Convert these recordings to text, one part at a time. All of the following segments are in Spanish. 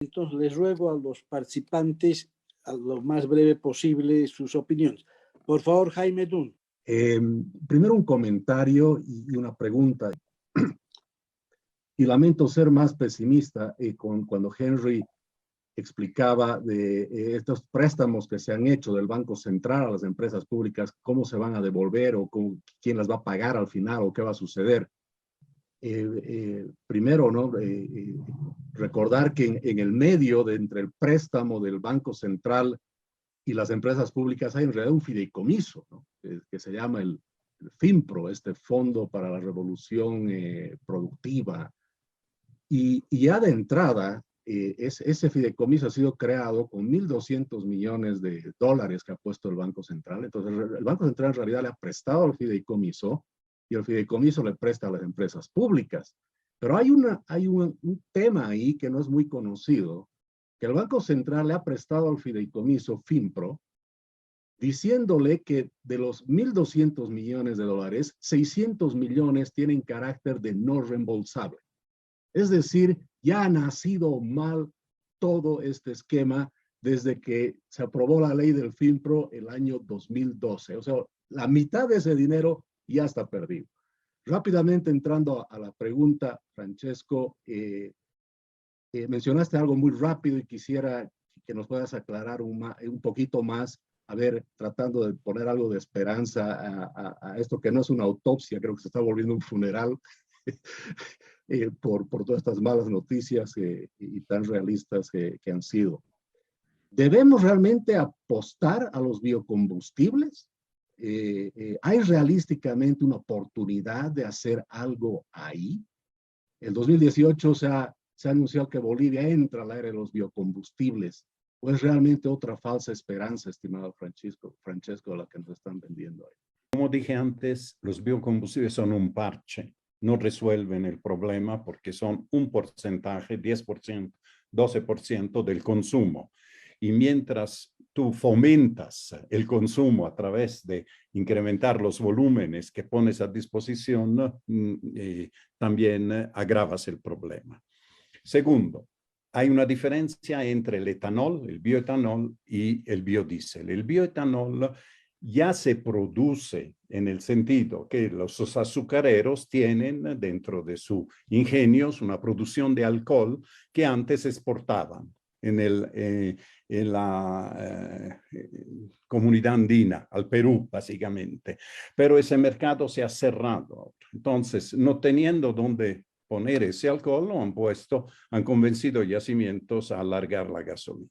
Entonces, les ruego a los participantes a lo más breve posible sus opiniones. Por favor, Jaime Dunn. Primero un comentario y una pregunta. Y lamento ser más pesimista cuando Henry explicaba de estos préstamos que se han hecho del Banco Central a las empresas públicas, cómo se van a devolver o quién las va a pagar al final o qué va a suceder. Primero, ¿no? Recordar que en el medio de entre el préstamo del Banco Central y las empresas públicas hay en realidad un fideicomiso, ¿no? Que se llama el FINPRO, este Fondo para la Revolución Productiva. Y ya de entrada, ese fideicomiso ha sido creado con 1.200 millones de dólares que ha puesto el Banco Central. Entonces, el Banco Central en realidad le ha prestado al fideicomiso y el fideicomiso le presta a las empresas públicas. Pero hay un tema ahí que no es muy conocido, que el Banco Central le ha prestado al fideicomiso FINPRO, diciéndole que de los 1.200 millones de dólares, 600 millones tienen carácter de no reembolsable. Es decir, ya ha nacido mal todo este esquema desde que se aprobó la ley del FINPRO el año 2012. O sea, la mitad de ese dinero ya está perdido. Rápidamente entrando a la pregunta, Francesco, mencionaste algo muy rápido y quisiera que nos puedas aclarar un poquito más, a ver, tratando de poner algo de esperanza a esto que no es una autopsia, creo que se está volviendo un funeral. Por todas estas malas noticias y tan realistas que han sido. ¿Debemos realmente apostar a los biocombustibles? ¿Hay realísticamente una oportunidad de hacer algo ahí? El 2018 se ha anunciado que Bolivia entra al área de los biocombustibles. ¿O es realmente otra falsa esperanza, estimado Francesco, la que nos están vendiendo ahí? Como dije antes, los biocombustibles son un parche. No resuelven el problema porque son un porcentaje, 10%, 12% del consumo. Y mientras tú fomentas el consumo a través de incrementar los volúmenes que pones a disposición, también agravas el problema. Segundo, hay una diferencia entre el etanol, el bioetanol y el biodiesel. El bioetanol ya se produce en el sentido que los azucareros tienen dentro de sus ingenios una producción de alcohol que antes exportaban en la comunidad andina, al Perú básicamente. Pero ese mercado se ha cerrado. Entonces, no teniendo dónde poner ese alcohol, lo han convencido yacimientos a alargar la gasolina.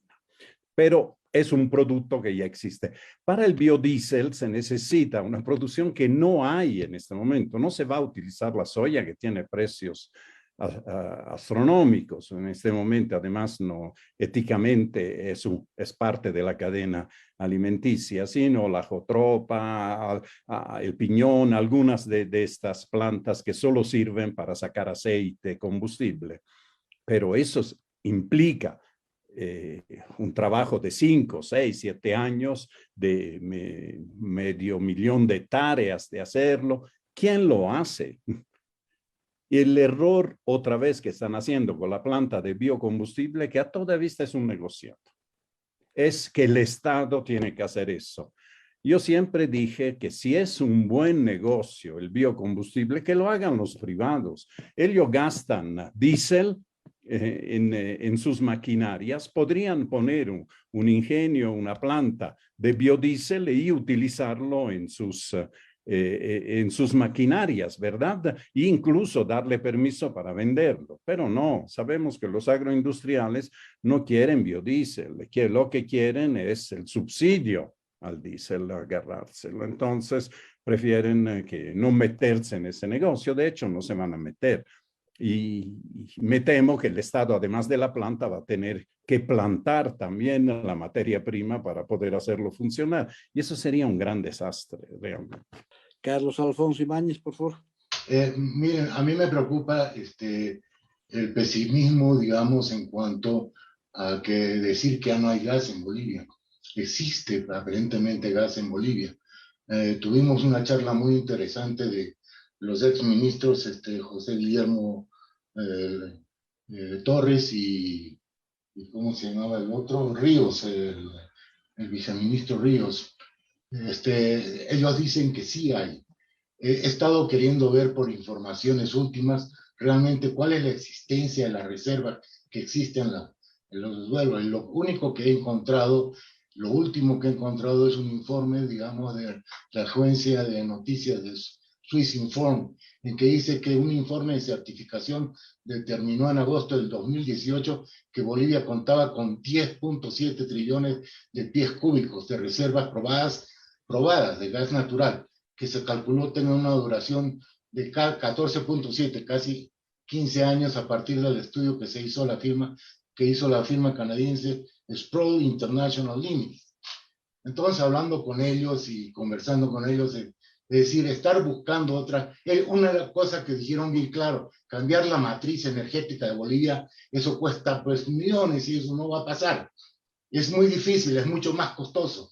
Pero es un producto que ya existe. Para el biodiesel se necesita una producción que no hay en este momento. No se va a utilizar la soya, que tiene precios astronómicos en este momento. Además, no, éticamente es parte de la cadena alimenticia, sino la jotropa, el piñón, algunas de estas plantas que solo sirven para sacar aceite, combustible. Pero eso implica un trabajo de 5, 6, 7 años, de medio millón de hectáreas de hacerlo. ¿Quién lo hace? Y el error, otra vez, que están haciendo con la planta de biocombustible, que a toda vista es un negocio, es que el Estado tiene que hacer eso. Yo siempre dije que si es un buen negocio el biocombustible, que lo hagan los privados. Ellos gastan diésel en sus maquinarias, podrían poner un ingenio, una planta de biodiesel y utilizarlo en sus maquinarias, ¿verdad? E incluso darle permiso para venderlo. Pero no, sabemos que los agroindustriales no quieren biodiesel, que lo que quieren es el subsidio al diésel, agarrárselo. Entonces, prefieren que no meterse en ese negocio. De hecho, no se van a meter. Y me temo que el Estado, además de la planta, va a tener que plantar también la materia prima para poder hacerlo funcionar. Y eso sería un gran desastre, realmente. Carlos Alfonso Ibáñez, por favor. Miren, a mí me preocupa el pesimismo, digamos, en cuanto a que decir que ya no hay gas en Bolivia. Existe aparentemente gas en Bolivia. Tuvimos una charla muy interesante de los exministros José Guillermo Torres y ¿cómo se llamaba el otro? Ríos, el viceministro Ríos. Ellos dicen que sí hay. He estado queriendo ver por informaciones últimas realmente cuál es la existencia de la reserva que existe en los suelos. Y lo único que he encontrado, lo último que he encontrado es un informe, digamos, de la agencia de noticias de Swiss Inform, en que dice que un informe de certificación determinó en agosto del 2018 que Bolivia contaba con 10.7 trillones de pies cúbicos de reservas probadas de gas natural, que se calculó tener una duración de 14.7, casi 15 años a partir del estudio que hizo la firma canadiense Sproul International Limited. Entonces, hablando con ellos y conversando con ellos, es decir, estar buscando otra, una cosa que dijeron bien claro, cambiar la matriz energética de Bolivia, eso cuesta pues millones y eso no va a pasar. Es muy difícil, es mucho más costoso.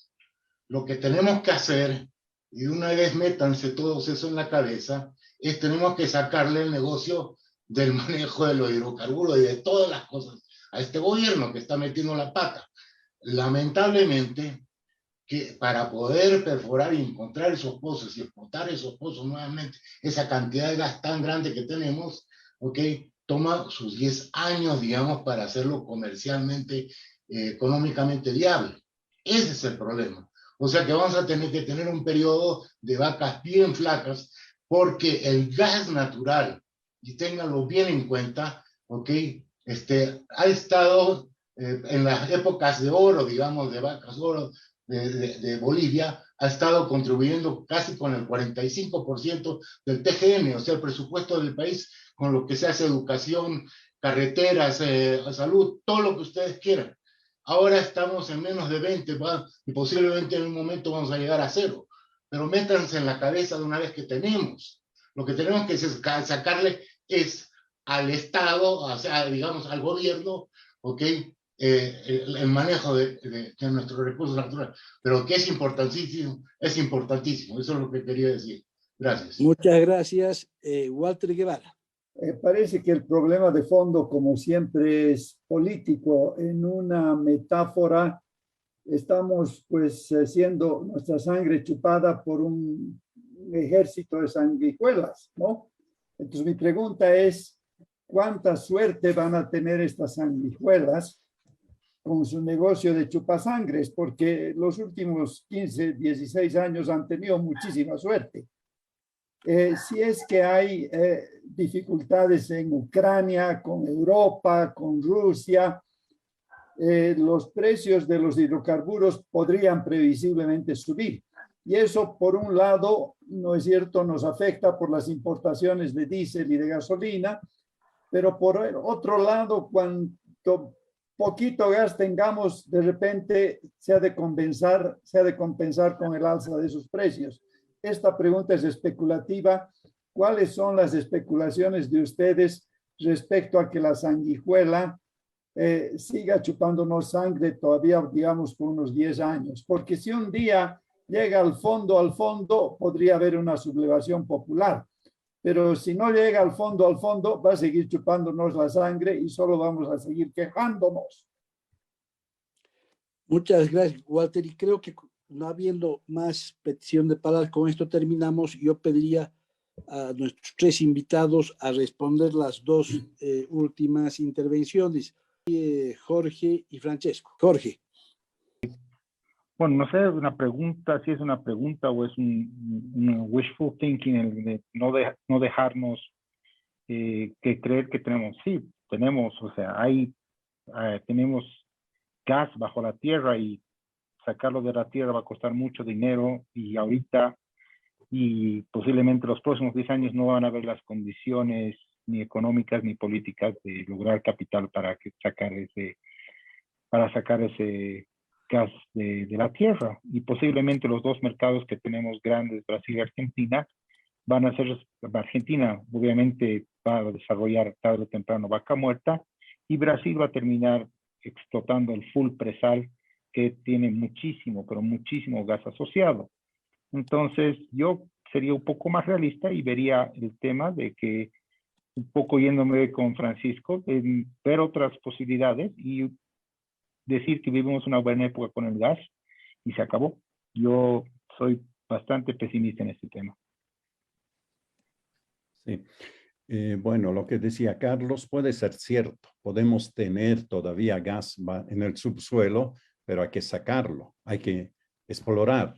Lo que tenemos que hacer, y de una vez métanse todos eso en la cabeza, es tenemos que sacarle el negocio del manejo de los hidrocarburos y de todas las cosas a este gobierno que está metiendo la pata. Lamentablemente, que para poder perforar y encontrar esos pozos y explotar esos pozos nuevamente, esa cantidad de gas tan grande que tenemos, ¿ok? Toma sus 10 años, digamos, para hacerlo comercialmente, económicamente viable. Ese es el problema. O sea que vamos a tener que tener un periodo de vacas bien flacas, porque el gas natural, y ténganlo bien en cuenta, ¿ok? Ha estado en las épocas de oro, digamos, de vacas oro, de Bolivia, ha estado contribuyendo casi con el 45% del TGN, o sea, el presupuesto del país, con lo que se hace educación, carreteras, salud, todo lo que ustedes quieran. Ahora estamos en menos de 20, y posiblemente en un momento vamos a llegar a 0. Pero métanse en la cabeza de una vez que tenemos. Lo que tenemos que sacarle es al Estado, o sea, digamos, al gobierno, ¿ok? El manejo de nuestros recursos naturales, pero que es importantísimo, eso es lo que quería decir. Gracias. Muchas gracias, Walter Guevara. Parece que el problema de fondo, como siempre, es político. En una metáfora, estamos pues siendo nuestra sangre chupada por un ejército de sanguijuelas, ¿no? Entonces mi pregunta es, ¿cuánta suerte van a tener estas sanguijuelas con su negocio de chupasangres? Porque los últimos 15, 16 años han tenido muchísima suerte. Si es que hay dificultades en Ucrania, con Europa, con Rusia, los precios de los hidrocarburos podrían previsiblemente subir. Y eso, por un lado, no es cierto, nos afecta por las importaciones de diésel y de gasolina, pero por otro lado, cuanto poquito gas tengamos, de repente se ha de compensar con el alza de esos precios. Esta pregunta es especulativa. ¿Cuáles son las especulaciones de ustedes respecto a que la sanguijuela siga chupándonos sangre todavía, digamos, por unos 10 años? Porque si un día llega al fondo, podría haber una sublevación popular. Pero si no llega al fondo, va a seguir chupándonos la sangre y solo vamos a seguir quejándonos. Muchas gracias, Walter. Y creo que no habiendo más petición de palabras, con esto terminamos. Yo pediría a nuestros 3 invitados a responder las 2 últimas intervenciones, Jorge y Francesco. Jorge. Bueno, no sé, una pregunta, si es una pregunta o es un wishful thinking, el de no dejarnos que creer que tenemos. Sí, tenemos, o sea, tenemos gas bajo la tierra y sacarlo de la tierra va a costar mucho dinero, y ahorita y posiblemente los próximos 10 años no van a haber las condiciones ni económicas ni políticas de lograr capital para sacar ese gas de la tierra. Y posiblemente los 2 mercados que tenemos grandes, Brasil y Argentina, van a ser, Argentina obviamente va a desarrollar tarde o temprano vaca muerta, y Brasil va a terminar explotando el full presal, que tiene muchísimo, pero muchísimo gas asociado. Entonces yo sería un poco más realista y vería el tema de que, un poco yéndome con Francisco, ver otras posibilidades, y decir que vivimos una buena época con el gas y se acabó. Yo soy bastante pesimista en este tema. Sí. Bueno, lo que decía Carlos puede ser cierto. Podemos tener todavía gas en el subsuelo, pero hay que sacarlo, hay que explorar.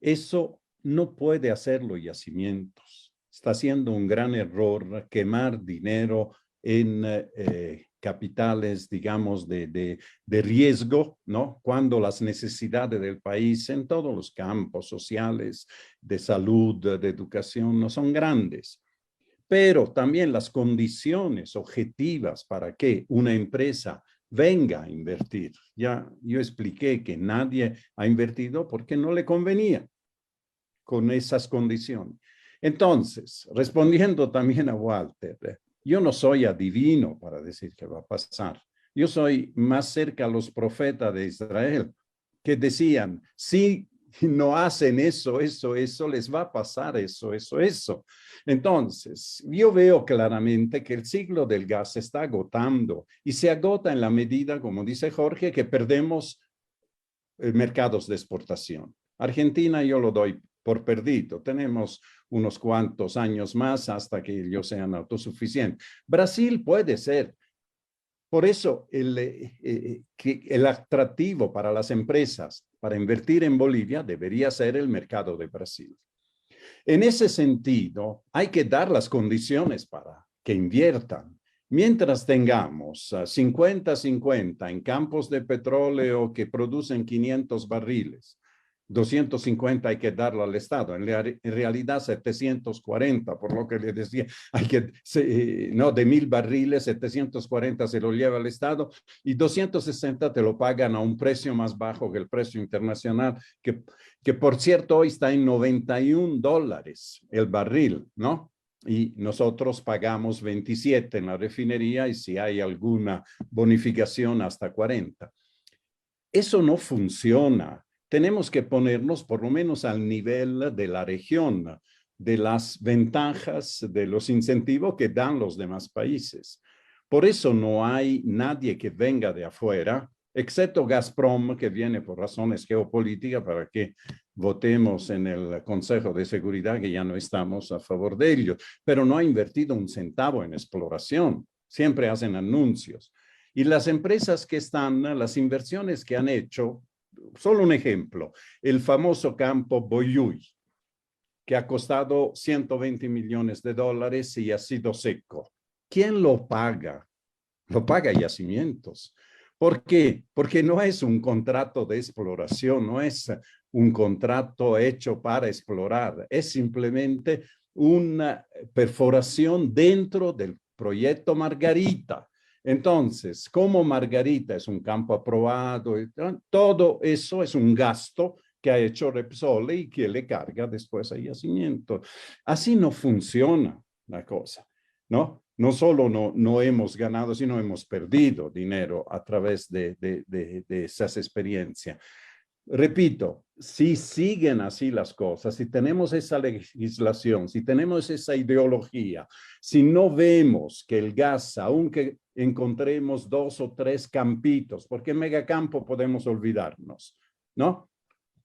Eso no puede hacerlo Yacimientos. Está siendo un gran error quemar dinero en capitales, digamos, de riesgo, ¿no? Cuando las necesidades del país en todos los campos sociales, de salud, de educación, no son grandes. Pero también las condiciones objetivas para que una empresa venga a invertir. Ya yo expliqué que nadie ha invertido porque no le convenía con esas condiciones. Entonces, respondiendo también a Walter, yo no soy adivino para decir qué va a pasar. Yo soy más cerca a los profetas de Israel que decían, si no hacen eso, les va a pasar eso. Entonces, yo veo claramente que el ciclo del gas se está agotando y se agota en la medida, como dice Jorge, que perdemos mercados de exportación. Argentina yo lo doy por perdido. Tenemos unos cuantos años más hasta que ellos sean autosuficientes. Brasil puede ser. Por eso el atractivo para las empresas para invertir en Bolivia debería ser el mercado de Brasil. En ese sentido, hay que dar las condiciones para que inviertan. Mientras tengamos 50-50 en campos de petróleo que producen 500 barriles, 250 hay que darlo al Estado, en realidad 740, por lo que le decía, no, de 1000 barriles, 740 se lo lleva al Estado y 260 te lo pagan a un precio más bajo que el precio internacional, que por cierto hoy está en $91 el barril, ¿no? Y nosotros pagamos 27 en la refinería y si hay alguna bonificación hasta 40. Eso no funciona. Tenemos que ponernos por lo menos al nivel de la región, de las ventajas, de los incentivos que dan los demás países. Por eso no hay nadie que venga de afuera, excepto Gazprom, que viene por razones geopolíticas para que votemos en el Consejo de Seguridad, que ya no estamos a favor de ellos, pero no ha invertido un centavo en exploración. Siempre hacen anuncios. Y las empresas que están, las inversiones que han hecho, solo un ejemplo, el famoso campo Boyuy, que ha costado $120 millones y ha sido seco. ¿Quién lo paga? Lo paga Yacimientos. ¿Por qué? Porque no es un contrato de exploración, no es un contrato hecho para explorar, es simplemente una perforación dentro del proyecto Margarita. Entonces, como Margarita es un campo aprobado, todo eso es un gasto que ha hecho Repsol y que le carga después a Yacimiento. Así no funciona la cosa, ¿no? No solo no hemos ganado, sino hemos perdido dinero a través de esas experiencias. Repito, si siguen así las cosas, si tenemos esa legislación, si tenemos esa ideología, si no vemos que el gas, aunque encontremos 2 o 3 campitos, porque en megacampo podemos olvidarnos, ¿no?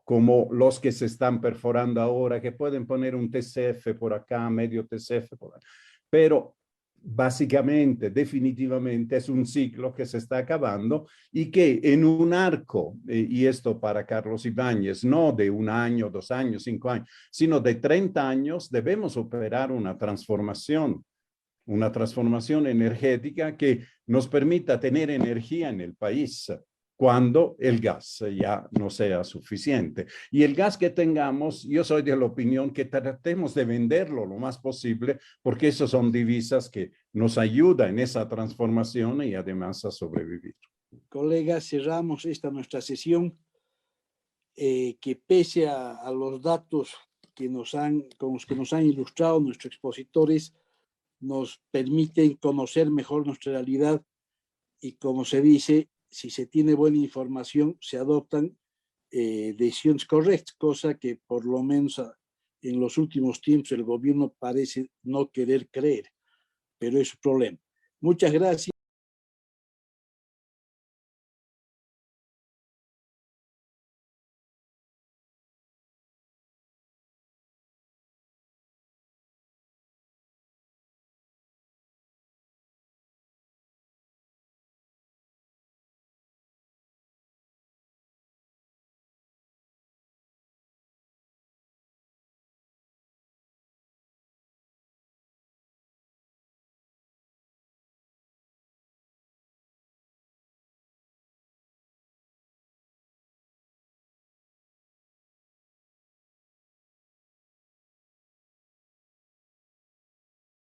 Como los que se están perforando ahora, que pueden poner un TCF por acá, medio TCF por acá, pero básicamente, definitivamente es un ciclo que se está acabando y que en un arco, y esto para Carlos Ibáñez, no de 1 año, 2 años, 5 años, sino de 30 años, debemos operar una transformación energética que nos permita tener energía en el país cuando el gas ya no sea suficiente. Y el gas que tengamos, yo soy de la opinión que tratemos de venderlo lo más posible, porque esas son divisas que nos ayudan en esa transformación y además a sobrevivir. Colegas, cerramos esta nuestra sesión, que pese a los datos con los que nos han ilustrado nuestros expositores, nos permiten conocer mejor nuestra realidad y, como se dice, si se tiene buena información, se adoptan decisiones correctas, cosa que por lo menos en los últimos tiempos el gobierno parece no querer creer, pero es un problema. Muchas gracias.